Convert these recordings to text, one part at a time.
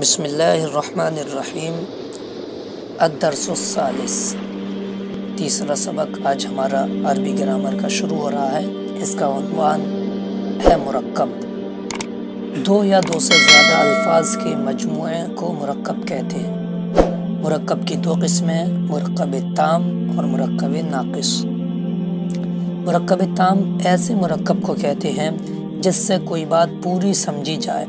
بسم اللہ الرحمن الرحیم۔ الدرس الثالث، تیسرا سبق آج ہمارا عربی گرامر کا شروع ہو رہا ہے۔ اس کا عنوان ہے مرکب۔ دو یا دو سے زیادہ الفاظ کے مجموعے کو مرکب کہتے ہیں۔ مرکب کی دو قسمیں ہیں، مرکب تام اور مرکب ناقص۔ مرکب تام ایسے مرکب کو کہتے ہیں جس سے کوئی بات پوری سمجھی جائے،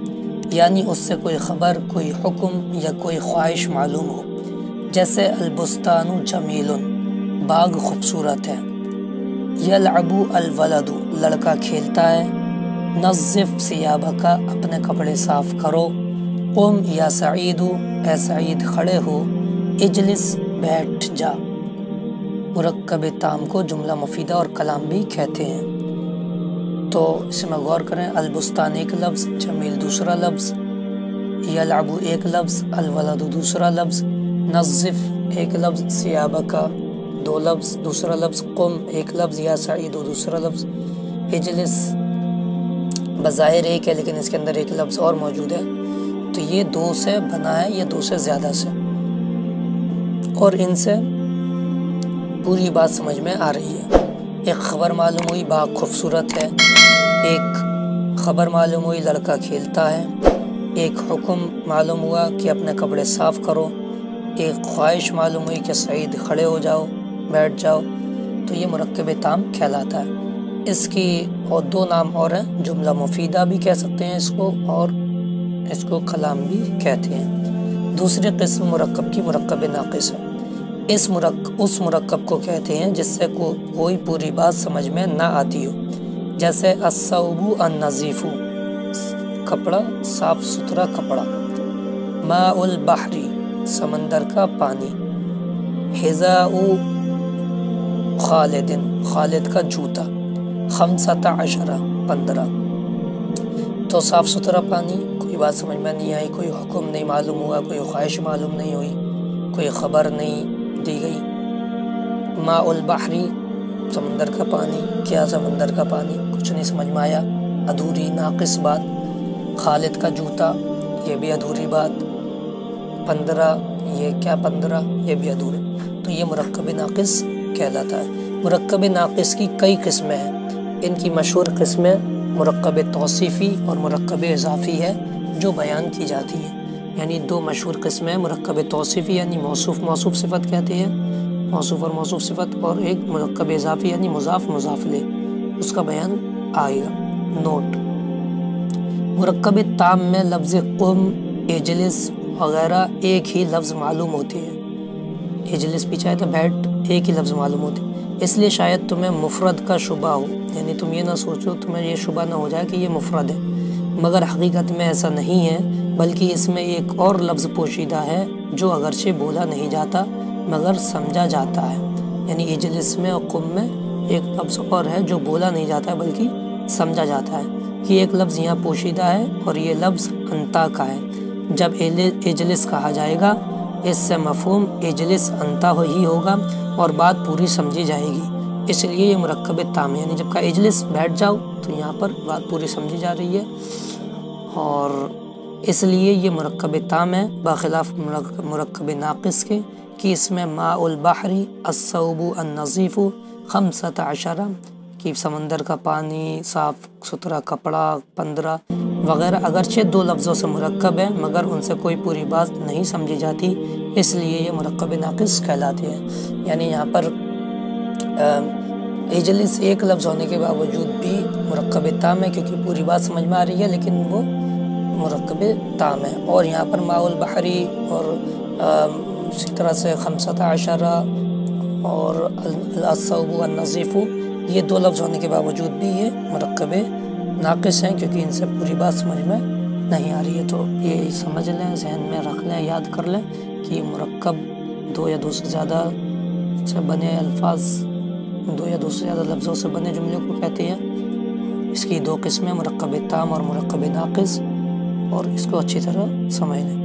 یعنی اس سے کوئی خبر، کوئی حکم یا کوئی خواہش معلوم ہو، جیسے البستان جمیل، باغ خوبصورت ہے۔ یلعب الولد، لڑکا کھیلتا ہے۔ نظف ثیابک، اپنے کپڑے صاف کرو۔ قم یا سعید، اے سعید کھڑے ہو۔ اجلس، بیٹھ جا۔ مرکب تام کو جملہ مفیدہ اور کلام بھی کہتے ہیں۔ تو اس میں غور کریں، البستان ایک لفظ، جمیل دوسرا لفظ، یلعب ایک لفظ، الولد دوسرا لفظ، نظف ایک لفظ، ثیابک دو لفظ دوسرا لفظ، قم ایک لفظ، یا سعید دوسرا لفظ، اجلس بظاہر ایک ہے لیکن اس کے اندر ایک لفظ اور موجود ہے، تو یہ دو سے بنا ہے یا دو سے زیادہ سے، اور ان سے پوری بات سمجھ میں آ رہی ہے۔ ایک خبر معلوم ہوئی، باغ خوبصورت ہے۔ ایک خبر معلوم ہوئی، لڑکا کھیلتا ہے۔ ایک حکم معلوم ہوا کہ اپنے کپڑے صاف کرو۔ ایک خواہش معلوم ہوئی کہ سعید کھڑے ہو جاؤ، بیٹھ جاؤ، تو یہ مرکب تام کہلاتا ہے۔ اس کی اور دو نام اور ہیں، جملہ مفیدہ بھی کہہ سکتے ہیں اس کو، اور اس کو کلام بھی کہتے ہیں۔ دوسری قسم مرکب کی مرکب ناقص ہے۔ اس مرکب کو کہتے ہیں جس سے کوئی پوری بات سمجھ میں نہ آتی ہو، جیسے الثوب النظیف، کپڑا صاف ستھرا کپڑا۔ ماء البحر، سمندر کا پانی۔ حذاء خالد، خالد کا جوتا۔ 15، 15۔ تو صاف ستھرا پانی، کوئی بات سمجھ میں نہیں آئی، کوئی حکم نہیں معلوم ہوا، کوئی خواہش معلوم نہیں ہوئی، کوئی خبر نہیں دی گئی۔ ماء البحر، سمندر کا پانی۔ کیا سمندر کا پانی؟ کچھ نہیں سمجھ میں آیا، ادھوری ناقص بات۔ خالد کا جوتا، یہ بھی ادھوری بات۔ 15، یہ کیا 15؟ یہ بھی ادھورا۔ تو یہ مرکب ناقص کہلاتا ہے۔ مرکب ناقص کی کئی قسمیں ہیں۔ ان کی مشہور قسمیں مرکب توصیفی اور مرکب اضافی ہے جو بیان کی جاتی ہیں۔ یعنی دو مشہور قسمیں، مرکب توصیفی یعنی موصوف موصوف صفت کہتے ہیں، موصوف اور موصوف صفت، اور ایک مرکب اضافی یعنی مضاف مضاف الیہ، اس کا بیان آئے گا۔ نوٹ: مرکب تام میں لفظ قم، اجلس وغیرہ ایک ہی لفظ معلوم ہوتے ہیں۔ اجلس بھی چاہے تو بیٹھ، ایک ہی لفظ معلوم ہوتے ہیں۔ اس لیے شاید تمہیں مفرد کا شبہ ہو، یعنی تم یہ نہ سوچو، تمہیں یہ شبہ نہ ہو جائے کہ یہ مفرد ہے، مگر حقیقت میں ایسا نہیں ہے، بلکہ اس میں ایک اور لفظ پوشیدہ ہے جو اگرچہ بولا نہیں جاتا مگر سمجھا جاتا ہے۔ یعنی اجلس میں اور قم میں ایک لفظ اور ہے جو بولا نہیں جاتا ہے بلکہ سمجھا جاتا ہے۔ یہ ایک لفظ یہاں پوشیدہ ہے اور یہ لفظ انتا کا ہے۔ جب اجلس کہا جائے گا، اس سے مفہوم اجلس انتا ہی ہوگا اور بات پوری سمجھی جائے گی، اس لیے یہ مرکب تام ہے۔ یعنی جب کہا اجلس، بیٹھ جاؤ، تو یہاں پر بات پوری سمجھی جا رہی ہے، اور اس لیے یہ مرکب تام ہے، بخلاف مرکب ناقص کے کہ اس میں ماء البحر، الثوب النظیف، 15 کہ سمندر کا پانی، صاف ستھرا کپڑا، 15 وغیرہ اگرچہ دو لفظوں سے مرکب ہیں مگر ان سے کوئی پوری بات نہیں سمجھی جاتی، اس لیے یہ مرکب ناقص کہلاتے ہیں۔ یعنی یہاں پر اجلس ایک لفظ ہونے کے باوجود بھی مرکب تام ہے کیونکہ پوری بات سمجھ میں آ رہی ہے، لیکن وہ مرکب تام ہے۔ اور یہاں پر ماء البحر اور اسی طرح سے 15 اور الثوب النظیف، یہ دو لفظ ہونے کے باوجود بھی یہ مرکب ناقص ہیں کیونکہ ان سے پوری بات سمجھ میں نہیں آ رہی ہے۔ تو یہ سمجھ لیں، ذہن میں رکھ لیں، یاد کر لیں کہ یہ مرکب دو یا دو سے زیادہ سے بنے الفاظ، دو یا دو سے زیادہ لفظوں سے بنے جملے کو کہتے ہیں۔ اس کی دو قسمیں، مرکب تام اور مرکب ناقص، اور اس کو اچھی طرح سمجھ لیں۔